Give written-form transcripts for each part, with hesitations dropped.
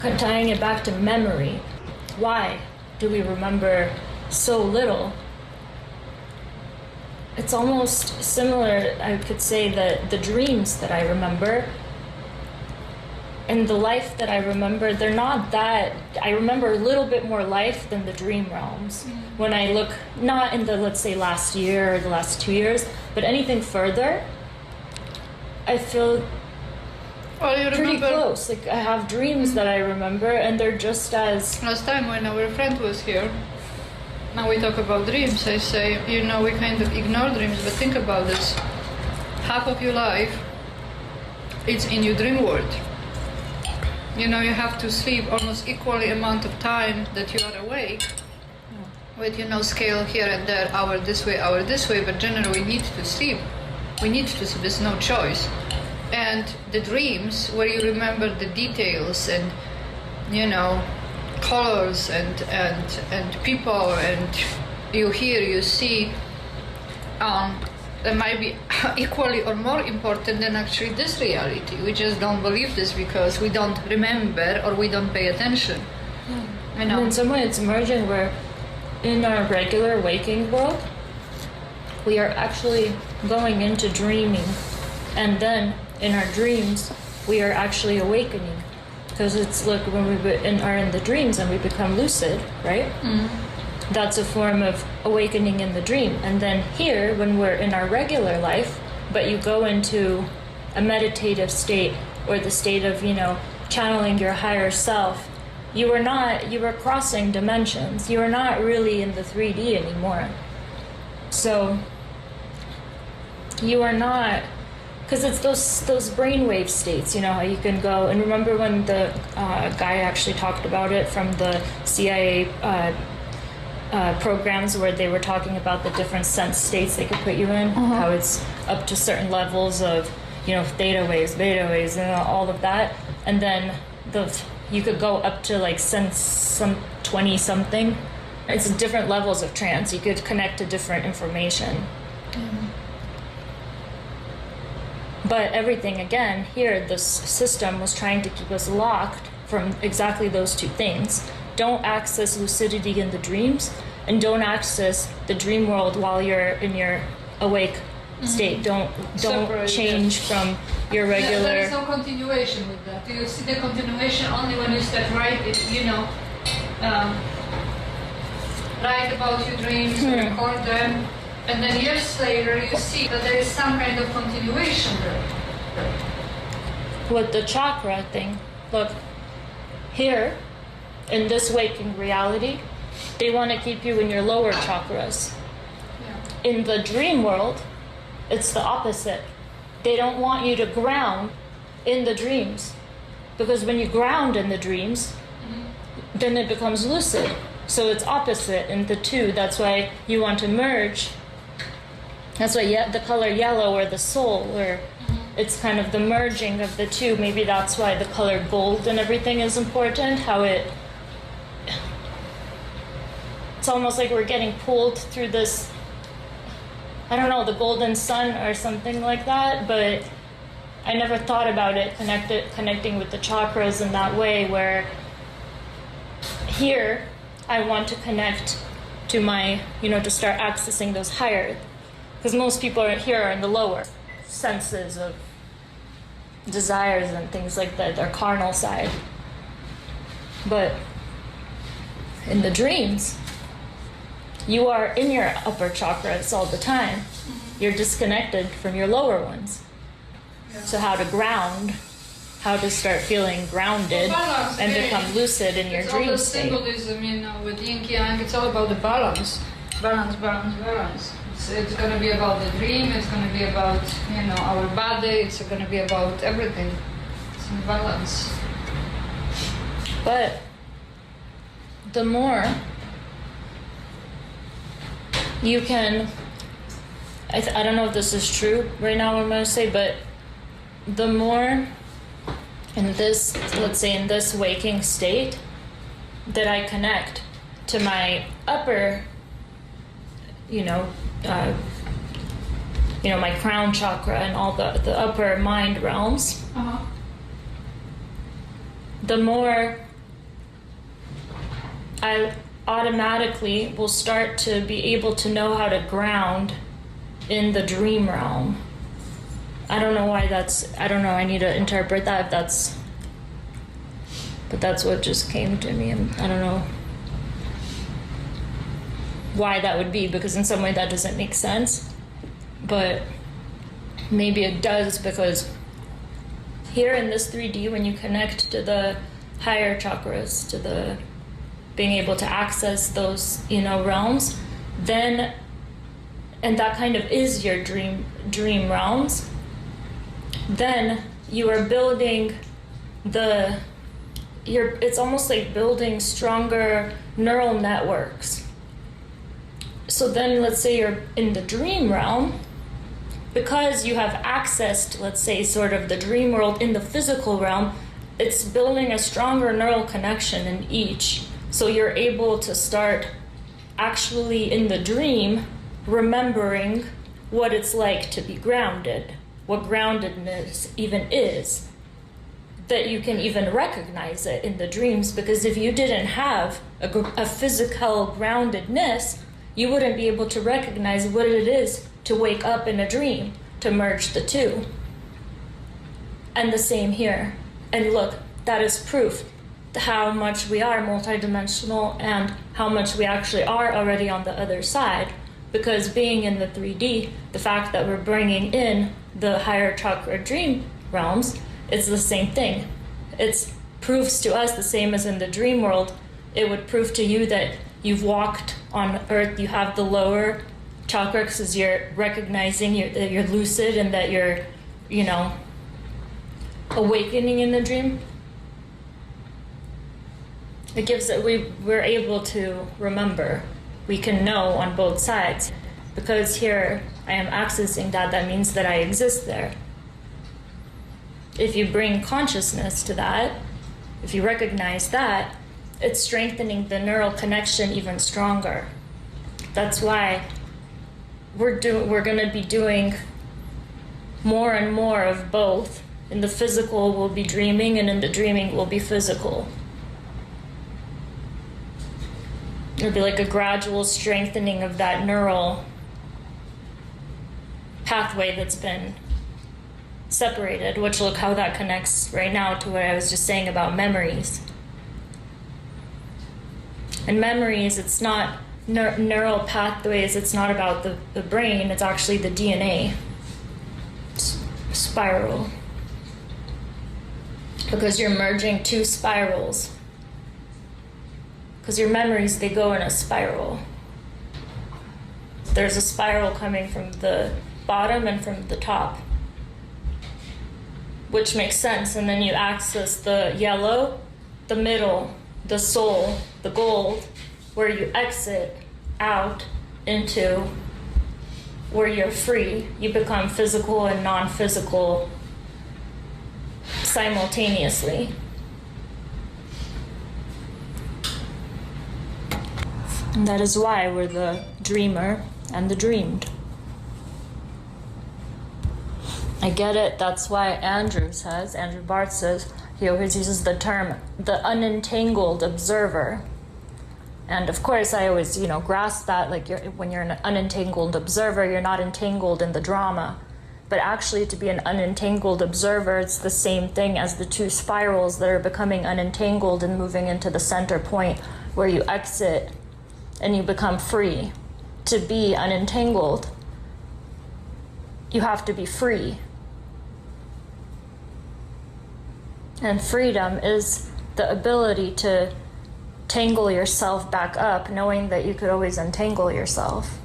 Tying it back to memory, why do we remember so little? It's almost similar, I could say, that the dreams that I remember and the life that I remember, they're not that. I remember a little bit more life than the dream realms. When I look, not in the, let's say, last year or the last 2 years, but anything further, I feel pretty close. Like, I have dreams that I remember, and they're just as... Last time when our friend was here, now we talk about dreams, I say, you know, we kind of ignore dreams, but think about this. Half of your life, it's in your dream world. You know, you have to sleep almost equally amount of time that you are awake, with, you know, scale here and there, hour this way, but generally we need to sleep. We need to sleep, there's no choice. And the dreams, where you remember the details and, you know, colors and people, and you hear, you see, that might be equally or more important than actually this reality. We just don't believe this because we don't remember or we don't pay attention. I know. And in some way it's emerging where in our regular waking world, we are actually going into dreaming, and then in our dreams, we are actually awakening. Because it's like when we are in the dreams and we become lucid, right? That's a form of awakening in the dream. And then here, when we're in our regular life, but you go into a meditative state, or the state of, you know, channeling your higher self, you were crossing dimensions. You are not really in the 3D anymore. So you are not, because it's those brainwave states, you know, how you can go, and remember when the guy actually talked about it from the CIA programs where they were talking about the different sense states they could put you in, how it's up to certain levels of, you know, theta waves, beta waves, and all of that, and then you could go up to like sense some 20 something. It's different levels of trance. You could connect to different information. But everything, again, here, this system was trying to keep us locked from exactly those two things. Don't access lucidity in the dreams, and don't access the dream world while you're in your awake state. Don't change from your regular... There is no continuation with that. You see the continuation only when you start writing, you know, write about your dreams, record them, and then years later you see that there is some kind of continuation there. With the chakra thing, look, here, in this waking reality, they want to keep you in your lower chakras. Yeah. In the dream world, it's the opposite. They don't want you to ground in the dreams. Because when you ground in the dreams, then it becomes lucid. So it's opposite in the two. That's why you want to merge. That's why the color yellow, or the soul, or it's kind of the merging of the two. Maybe that's why the color gold and everything is important. How it's almost like we're getting pulled through this, I don't know, the golden sun or something like that, but I never thought about it connecting with the chakras in that way, where here I want to connect to my, you know, to start accessing those higher, because most people here are in the lower senses of desires and things like that, their carnal side. But in the dreams, you are in your upper chakras all the time. You're disconnected from your lower ones. Yeah. So how to ground, how to start feeling grounded and become lucid in your dream state. It's all the symbolism, you know, with yin yang, it's all about the balance. Balance. It's going to be about the dream, it's going to be about, you know, our body, it's going to be about everything. It's in balance. But the more you can, I don't know if this is true right now what I'm going to say, but the more in this, let's say in this waking state, that I connect to my upper, my crown chakra and all the upper mind realms, the more I automatically will start to be able to know how to ground in the dream realm. I don't know why that's, I don't know, I need to interpret that if that's, but that's what just came to me, and I don't know why that would be, because in some way that doesn't make sense, but maybe it does, because here in this 3D, when you connect to the higher chakras, to the being able to access those, you know, realms, then, and that kind of is your dream realms, then you are building it's almost like building stronger neural networks. So then let's say you're in the dream realm, because you have accessed, let's say, sort of the dream world in the physical realm, it's building a stronger neural connection in each. So you're able to start actually in the dream remembering what it's like to be grounded, what groundedness even is, that you can even recognize it in the dreams, because if you didn't have a physical groundedness, you wouldn't be able to recognize what it is to wake up in a dream, to merge the two. And the same here. And look, that is proof how much we are multidimensional and how much we actually are already on the other side, because being in the 3D, the fact that we're bringing in the higher chakra dream realms, it's the same thing. It proves to us the same as in the dream world. It would prove to you that you've walked on earth, you have the lower chakra because you're recognizing that you're lucid and that you're, you know, awakening in the dream. It gives it, we're able to remember. We can know on both sides. Because here I am accessing that, that means that I exist there. If you bring consciousness to that, if you recognize that, it's strengthening the neural connection even stronger. That's why we're going to be doing more and more of both. In the physical, we'll be dreaming, and in the dreaming, we'll be physical. It'll be like a gradual strengthening of that neural pathway that's been separated, which look how that connects right now to what I was just saying about memories. And memories, it's not neural pathways, it's not about the brain, it's actually the DNA spiral. Because you're merging two spirals. Because your memories, they go in a spiral. There's a spiral coming from the bottom and from the top, which makes sense. And then you access the yellow, the middle, the soul, the gold, where you exit out into where you're free. You become physical and non-physical simultaneously. And that is why we're the dreamer and the dreamed. I get it. That's why Andrew Barth says, he always uses the term, the unentangled observer. And of course, I always, grasp that, like when you're an unentangled observer, you're not entangled in the drama. But actually, to be an unentangled observer, it's the same thing as the two spirals that are becoming unentangled and moving into the center point where you exit and you become free. To be unentangled, you have to be free. And freedom is the ability to tangle yourself back up, knowing that you could always untangle yourself.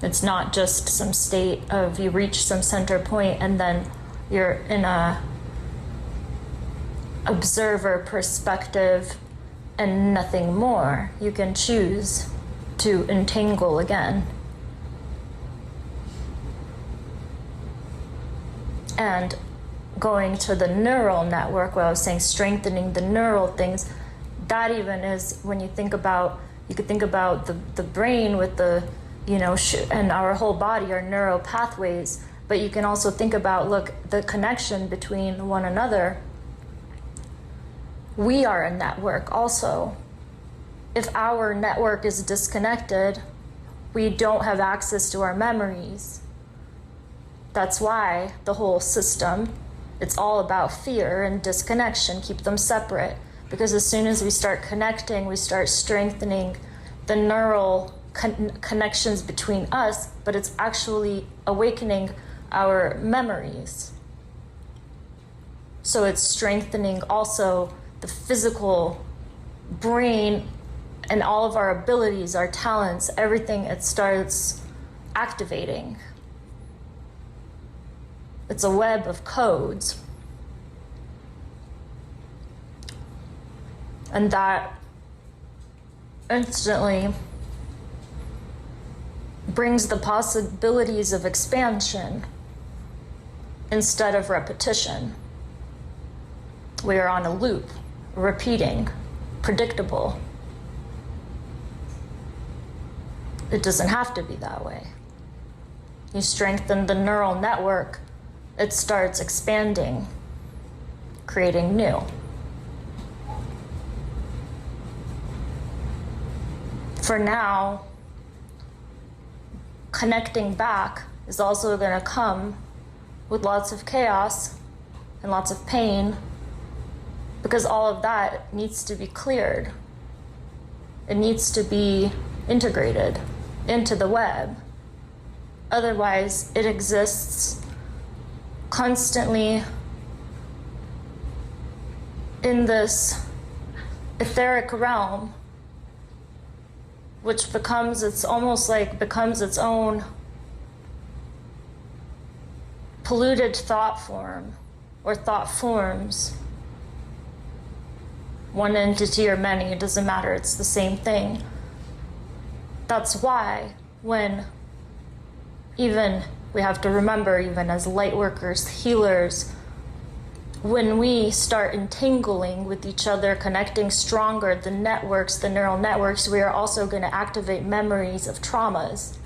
It's not just some state of you reach some center point and then you're in a observer perspective and nothing more. You can choose to entangle again. And going to the neural network, where I was saying strengthening the neural things, that even is, when you think about, you could think about the brain with the, and our whole body are neural pathways, but you can also think about, look, the connection between one another we are a network also. If our network is disconnected, we don't have access to our memories. That's why the whole system, it's all about fear and disconnection, keep them separate. Because as soon as we start connecting, we start strengthening the neural connections between us, but it's actually awakening our memories. So it's strengthening also the physical brain and all of our abilities, our talents, everything, it starts activating. It's a web of codes. And that instantly brings the possibilities of expansion instead of repetition. We are on a loop, repeating, predictable. It doesn't have to be that way. You strengthen the neural network, it starts expanding, creating new. For now, connecting back is also going to come with lots of chaos and lots of pain, because all of that needs to be cleared. It needs to be integrated into the web. Otherwise, it exists constantly in this etheric realm, which becomes its own polluted thought form or thought forms. One entity or many, it doesn't matter, it's the same thing. That's why when we have to remember, even as light workers, healers, when we start entangling with each other, connecting stronger, the networks, the neural networks, we are also going to activate memories of traumas.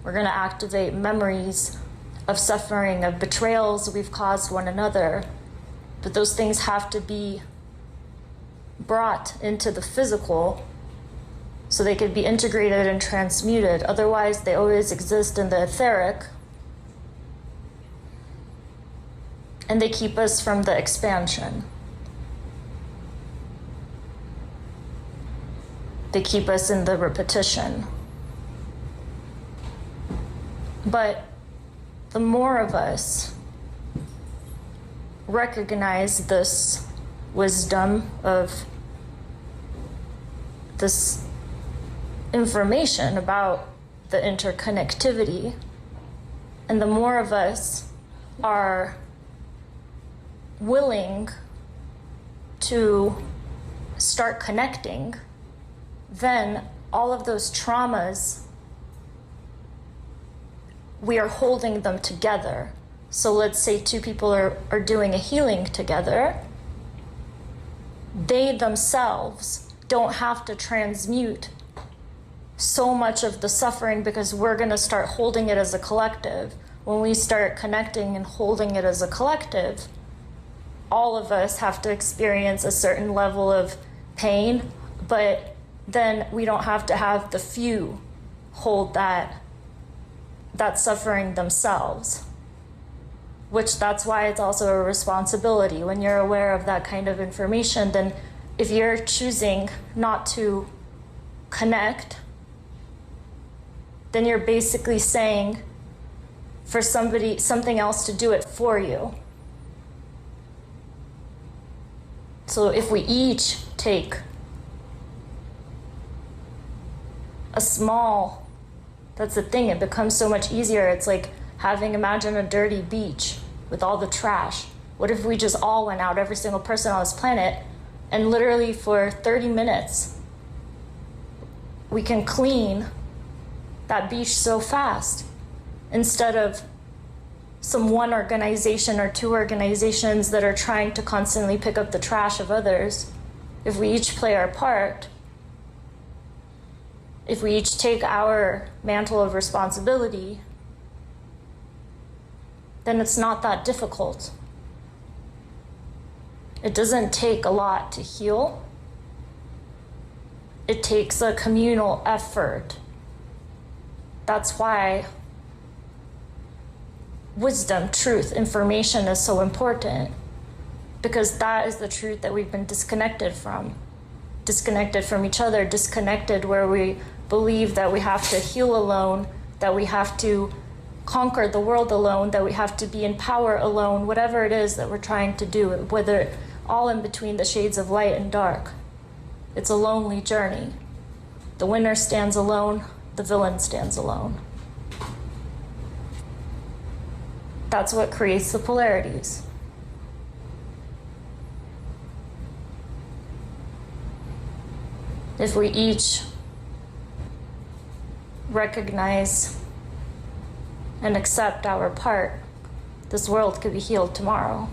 We're going to activate memories of suffering, of betrayals we've caused one another. But those things have to be brought into the physical so they could be integrated and transmuted. Otherwise, they always exist in the etheric. And they keep us from the expansion. They keep us in the repetition. But the more of us recognize this wisdom of this information about the interconnectivity, and the more of us are willing to start connecting, then all of those traumas, we are holding them together. So let's say two people are doing a healing together. They themselves don't have to transmute so much of the suffering because we're going to start holding it as a collective. When we start connecting and holding it as a collective, all of us have to experience a certain level of pain, but then we don't have to have the few hold that suffering themselves. Which that's why it's also a responsibility. When you're aware of that kind of information, then if you're choosing not to connect, then you're basically saying for something else to do it for you. So if we each take a small, that's the thing, it becomes so much easier. It's like imagine a dirty beach with all the trash. What if we just all went out, every single person on this planet, and literally for 30 minutes, we can clean that beach so fast, instead of some one organization or two organizations that are trying to constantly pick up the trash of others. If we each play our part, if we each take our mantle of responsibility, then it's not that difficult. It doesn't take a lot to heal. It takes a communal effort. That's why wisdom, truth, information is so important, because that is the truth that we've been disconnected from each other, disconnected where we believe that we have to heal alone, that we have to conquer the world alone, that we have to be in power alone, whatever it is that we're trying to do, whether all in between the shades of light and dark. It's a lonely journey. The winner stands alone, the villain stands alone. That's what creates the polarities. If we each recognize and accept our part, this world could be healed tomorrow.